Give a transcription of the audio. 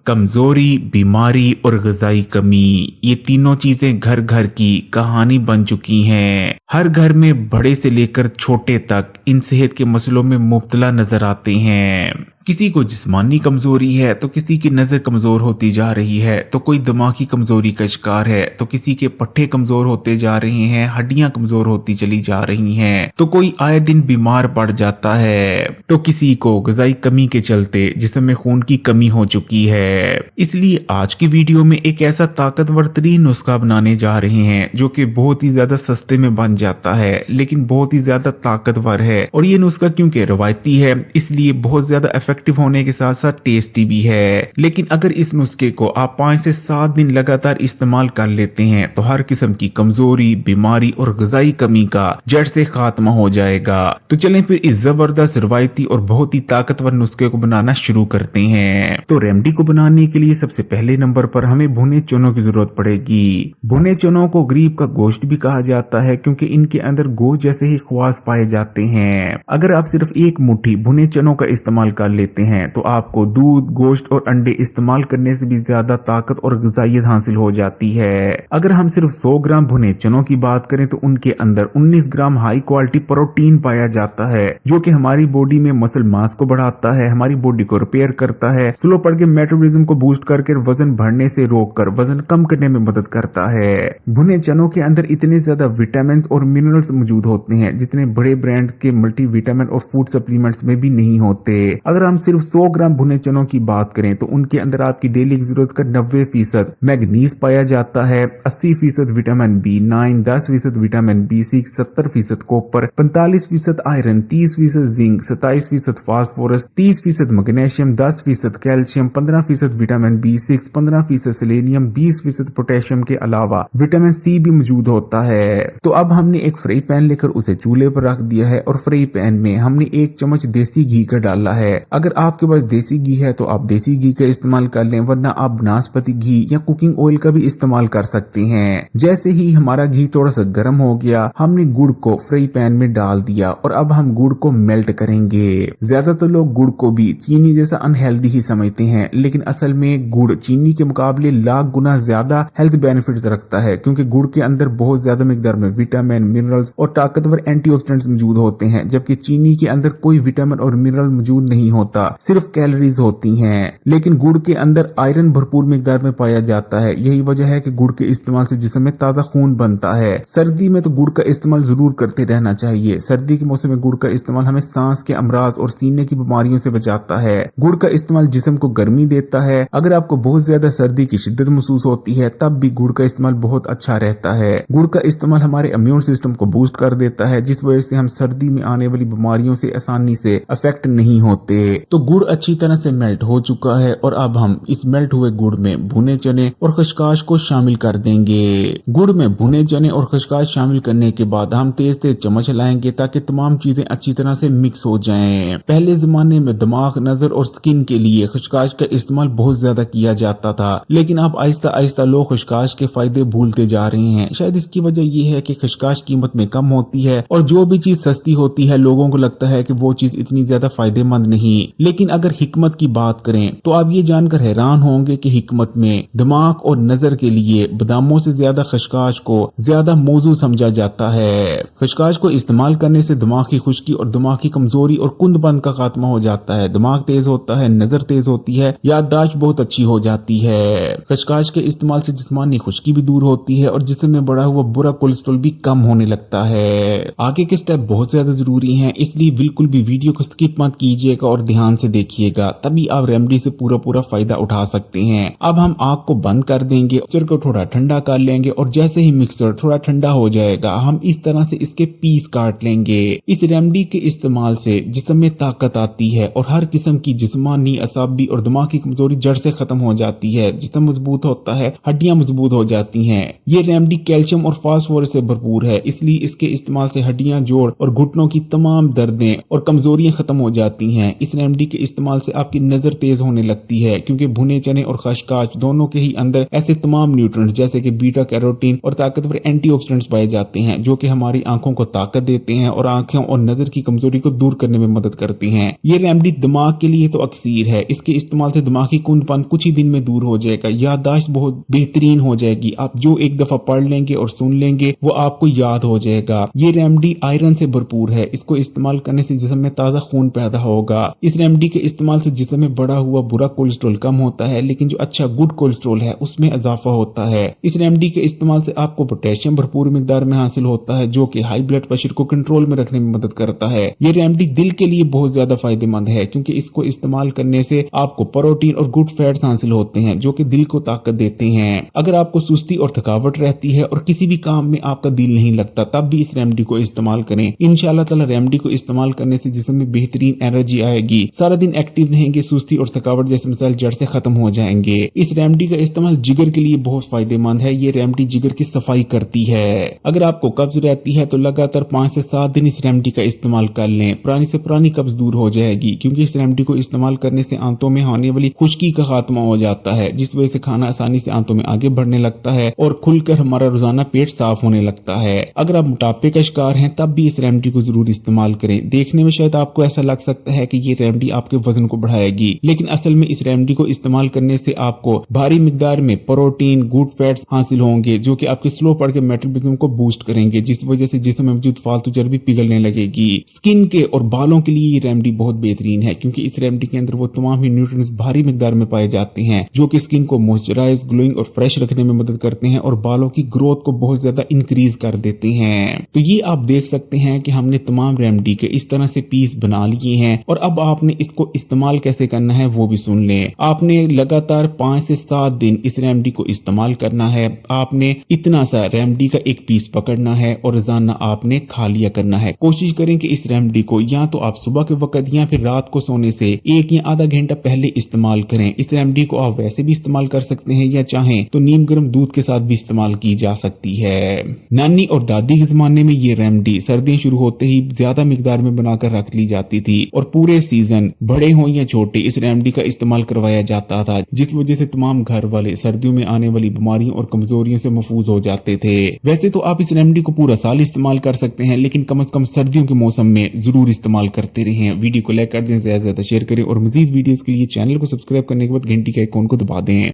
कमजोरी, बीमारी और ग़िज़ाई कमी, ये तीनों चीजें घर घर की कहानी बन चुकी हैं। हर घर में बड़े से लेकर छोटे तक इन सेहत के मसलों में मुब्तला नजर आते हैं। किसी को जिस्मानी कमजोरी है तो किसी की नजर कमजोर होती जा रही है, तो कोई दिमागी कमजोरी का शिकार है, तो किसी के पट्टे कमजोर होते जा रहे हैं, हड्डियां कमजोर होती चली जा रही हैं, तो कोई आए दिन बीमार पड़ जाता है, तो किसी को ग़िज़ाई कमी के चलते जिस्म में खून की कमी हो चुकी है। इसलिए आज की वीडियो में एक ऐसा ताकतवर तरीन नुस्खा बनाने जा रहे हैं जो कि बहुत ही ज्यादा सस्ते में बन जाता है लेकिन बहुत ही ज्यादा ताकतवर है। और ये नुस्खा क्योंकि रवायती है इसलिए बहुत ज्यादा इफेक्टिव होने के साथ साथ टेस्टी भी है। लेकिन अगर इस नुस्खे को आप 5 से 7 दिन लगातार इस्तेमाल कर लेते हैं तो हर किस्म की कमजोरी, बीमारी और ग़िज़ाई कमी का जड़ से खात्मा हो जाएगा। तो चलें फिर इस जबरदस्त रवायती और बहुत ही ताकतवर नुस्खे को बनाना शुरू करते हैं। तो रेमेडी को बनाने के लिए सबसे पहले नंबर पर हमें भुने चनों की जरूरत पड़ेगी। भुने चनों को गरीब का गोश्त भी कहा जाता है क्योंकि इनके अंदर गोश्त जैसे ही ख्वास पाए जाते हैं। अगर आप सिर्फ एक मुट्ठी भुने चनों का इस्तेमाल कर लेते हैं तो आपको दूध, गोश्त और अंडे इस्तेमाल करने से भी ज्यादा ताकत और ग़िज़ाइयत हासिल हो जाती है। अगर हम सिर्फ 100 ग्राम भुने चनों की बात करें तो उनके अंदर 19 ग्राम हाई क्वालिटी प्रोटीन पाया जाता है जो कि हमारी बॉडी में मसल मास को बढ़ाता है, हमारी बॉडी को रिपेयर करता है, स्लो पड़ के मेटाबॉलिज्म को बूस्ट करके वजन बढ़ने से रोककर वजन कम करने में मदद करता है। भुने चनों के अंदर इतने ज्यादा विटामिन और मिनरल्स मौजूद होते हैं जितने बड़े ब्रांड के मल्टी विटामिन और फूड सप्लीमेंट्स में भी नहीं होते। अगर हम सिर्फ 100 ग्राम भुने चनों की बात करें तो उनके अंदर आपकी डेली जरूरत का 90% मैग्नीज पाया जाता है, 80% vitamin B9, 10% vitamin B6, 70% copper, 45% iron, 30% zinc, 27% phosphorus, 30% magnesium, 10% calcium, 15% vitamin B6, 15% selenium, 20% potassium के अलावा विटामिन C भी मौजूद होता है। तो अब हमने एक फ्राई पैन लेकर उसे चूल्हे पर रख दिया है और फ्राई पैन में हमने 1 चम्मच देसी घी का डाला है। अगर आपके पास देसी घी है तो आप देसी घी का इस्तेमाल कर लें, वरना आप बनास्पति घी या कुकिंग ऑयल का भी इस्तेमाल कर सकते हैं। जैसे ही हमारा घी थोड़ा सा गर्म हो गया हमने गुड़ को फ्राई पैन में डाल दिया और अब हम गुड़ को मेल्ट करेंगे। ज्यादातर लोग गुड़ को भी चीनी जैसा अनहेल्दी ही समझते हैं लेकिन असल में गुड़ चीनी के मुकाबले लाख गुना ज्यादा हेल्थ बेनिफिट्स रखता है क्योंकि गुड़ के अंदर बहुत ज्यादा मिकदार में विटामिन, मिनरल्स और ताकतवर एंटीऑक्सीडेंट्स मौजूद होते हैं, जबकि चीनी के अंदर कोई विटामिन और मिनरल मौजूद नहीं होता, सिर्फ कैलोरीज होती हैं। लेकिन गुड़ के अंदर आयरन भरपूर मिकदार में पाया जाता है। यही वजह है कि गुड़ के इस्तेमाल से जिस्म में ताजा खून बनता है। सर्दी में तो गुड़ का इस्तेमाल जरूर करते रहना चाहिए। सर्दी के मौसम में गुड़ का इस्तेमाल हमें सांस के अमराज और सीने की बीमारियों से बचाता है। गुड़ का इस्तेमाल जिस्म को गर्मी देता है। अगर आपको बहुत ज्यादा सर्दी की शिद्दत महसूस होती है तब भी गुड़ का इस्तेमाल बहुत अच्छा रहता है। गुड़ का इस्तेमाल हमारे इम्यून सिस्टम को बूस्ट कर देता है जिस वजह से हम सर्दी में आने वाली बीमारियों से आसानी से अफेक्ट नहीं होते। तो गुड़ अच्छी तरह से मेल्ट हो चुका है और अब हम इस मेल्ट हुए गुड़ में भुने चने और खशकाश को शामिल कर देंगे। गुड़ में भुने चने और खशकाश शामिल करने के बाद हम तेज तेज चम्मच हिलाएंगे ताकि तमाम चीजें अच्छी तरह से मिक्स हो जाएं। पहले जमाने में दिमाग, नजर और स्किन के लिए खशकाश का इस्तेमाल बहुत ज्यादा किया जाता था लेकिन अब आहिस्ता आहिस्ता लोग खशकाश के फायदे भूलते जा रहे हैं। शायद इसकी वजह यह है कि खशकाश कीमत में कम होती है और जो भी चीज सस्ती होती है लोगों को लगता है कि वो चीज इतनी ज्यादा फायदेमंद नहीं। लेकिन अगर हिकमत की बात करें तो आप ये जानकर हैरान होंगे कि हिकमत में दिमाग और नजर के लिए बादामों से ज्यादा खशकाश को ज्यादा मौजू समझा जाता है। खशकाश को इस्तेमाल करने से दिमाग की खुश्की और दिमाग की कमजोरी और कुंदबंद का खात्मा हो जाता है। दिमाग तेज होता है, नजर तेज होती है, याददाश्त बहुत अच्छी हो जाती है। खशकाश के इस्तेमाल से जिस्मानी खुश्की भी दूर होती है और जिस्म में बढ़ा हुआ बुरा कोलेस्ट्रॉल भी कम होने लगता है। आगे के स्टेप बहुत ज्यादा जरूरी हैं इसलिए बिल्कुल भी वीडियो को स्किप मत कीजिएगा और ध्यान से देखिएगा, तभी आप रेमेडी से पूरा फायदा उठा सकते हैं। अब हम आग को बंद कर देंगे, मिक्सर को थोड़ा ठंडा कर लेंगे और जैसे ही मिक्सर थोड़ा ठंडा हो जाएगा हम इस तरह से इसके पीस काट लेंगे। इस रेमेडी के इस्तेमाल से जिस्म में ताकत आती है और हर किस्म की जिस्मानी, असाबी और दिमाग की कमजोरी जड़ से खत्म हो जाती है। जिस्म मजबूत होता है, हड्डियां मजबूत हो जाती हैं। ये रेमेडी कैल्शियम और फास्फोरस से भरपूर है इसलिए इसके इस्तेमाल से हड्डियां, जोड़ और घुटनों की तमाम दर्दें और कमजोरियां खत्म हो जाती हैं। इस रेमेडी के इस्तेमाल से आपकी नजर तेज होने लगती है, क्योंकि भुने चने और खशकाश दोनों के ही अंदर ऐसे तमाम न्यूट्रिएंट्स जैसे कि बीटा कैरोटीन और ताकतवर एंटीऑक्सीडेंट्स पाए जाते हैं, जो कि हमारी आंखों को ताकत देते हैं और आंखों और नजर की कमजोरी को दूर करने में मदद करती हैं। ये रेमेडी दिमाग के लिए तो अक्सीर है। इसके इस्तेमाल से दिमागी कुंदपन कुछ ही दिन में दूर हो जाएगा, याददाश्त बहुत बेहतरीन हो जाएगी। आप जो एक दफा पढ़ लेंगे और सुन लेंगे वो आपको याद हो जाएगा। ये रेमेडी आयरन से भरपूर है। इसको इस्तेमाल करने से जिस्म में ताजा खून पैदा होगा। इस रेमेडी के इस्तेमाल से जिस्म में बढ़ा हुआ बुरा कोलेस्ट्रॉल कम होता है, लेकिन जो अच्छा गुड कोलेस्ट्रॉल है उसमें इजाफा होता है। इस रेमेडी के इस्तेमाल से आपको पोटेशियम भरपूर मिकदार में हासिल होता है, जो कि हाई ब्लड प्रेशर को कंट्रोल में रखने में मदद करता है। ये रेमेडी दिल के लिए बहुत ज्यादा फायदेमंद है, क्योंकि इसको इस्तेमाल करने से आपको प्रोटीन और गुड फैट्स हासिल होते हैं, जो कि दिल को ताकत देते हैं। अगर आपको सुस्ती और थकावट रहती है और किसी भी काम में आपका दिल नहीं लगता, तब भी इस रेमेडी को इस्तेमाल करें। इंशाल्लाह ताला रेमेडी को इस्तेमाल करने से जिस्म में बेहतरीन एनर्जी आएगी, सारा दिन एक्टिव रहेंगे, सुस्ती और थकावट जैसे मसाइल जड़ से खत्म हो जाएंगे। इस रेमेडी का इस्तेमाल जिगर के लिए बहुत फायदेमंद है। ये रेमेडी जिगर की सफाई करती है। अगर आपको कब्ज रहती है तो लगातार 5 से 7 दिन इस रेमेडी का इस्तेमाल कर लें, पुरानी से पुरानी कब्ज दूर हो जाएगी, क्योंकि इस रेमेडी को इस्तेमाल करने से आंतों में होने वाली खुश्की का खात्मा हो जाता है, जिस वजह से खाना आसानी से आंतों में आगे बढ़ने लगता है और खुलकर हमारा रोजाना पेट साफ होने लगता है। अगर आप मोटापे का शिकार हैं तब भी इस रेमेडी को जरूर इस्तेमाल करें। देखने में शायद आपको ऐसा लग सकता है कि ये रेमेडी आपके वजन को बढ़ाएगी, लेकिन असल में इस रेमेडी को इस्तेमाल करने से आपको भारी मिकदार में प्रोटीन गुड फैट्स हासिल होंगे, जो कि आपके स्लो पड़ के मेटाबॉलिज्म को बूस्ट करेंगे, जिस वजह से जिस्म में मौजूद फालतू चर्बी पिघलने लगेगी। स्किन के और बालों के लिए ये रेमेडी बहुत बेहतरीन है, क्योंकि इस रेमेडी के अंदर वो तमाम ही न्यूट्रिएंट्स भारी मिकदार में पाए जाते हैं, जो कि स्किन को मॉइस्चराइज ग्लोइंग और फ्रेश रखने में मदद करते हैं और बालों की ग्रोथ को बहुत ज्यादा इंक्रीज कर देते हैं। तो ये आप देख सकते हैं कि हमने तमाम रेमेडी के इस तरह से पीस बना लिए हैं, और अब आपने इसको इस्तेमाल कैसे करना है वो भी सुन लें। आपने लगातार 5 से 7 दिन इस रेमेडी को इस्तेमाल करना है। आपने इतना सा रेमेडी का एक पीस पकड़ना है और रोजाना आपने खा लिया करना है। कोशिश करें कि इस रेमेडी को या तो आप सुबह के वक्त या फिर रात को सोने से 1 या आधा घंटा पहले इस्तेमाल करें। इस रेमेडी को आप वैसे भी इस्तेमाल कर सकते हैं, या चाहें तो नीम गर्म दूध के साथ भी इस्तेमाल की जा सकती है। नानी और दादी के जमाने में ये रेमेडी सर्दियां शुरू होते ही ज्यादा मिकदार में बनाकर रख ली जाती थी, और पूरे सीजन बड़े हो या छोटे इस रेमेडी का इस्तेमाल करवाया जाता था, जिस वजह से तमाम घर वाले सर्दियों में आने वाली बीमारियों और कमजोरियों से महफूज हो जाते थे। वैसे तो आप इस रेमेडी को पूरा साल इस्तेमाल कर सकते हैं, लेकिन कम से कम सर्दियों के मौसम में जरूर इस्तेमाल करते रहें। वीडियो को लाइक कर दें, ज्यादा से ज्यादा शेयर करें, और मजीद वीडियोस के लिए चैनल को सब्सक्राइब करने के बाद घंटी के आइकॉन को दबा दें।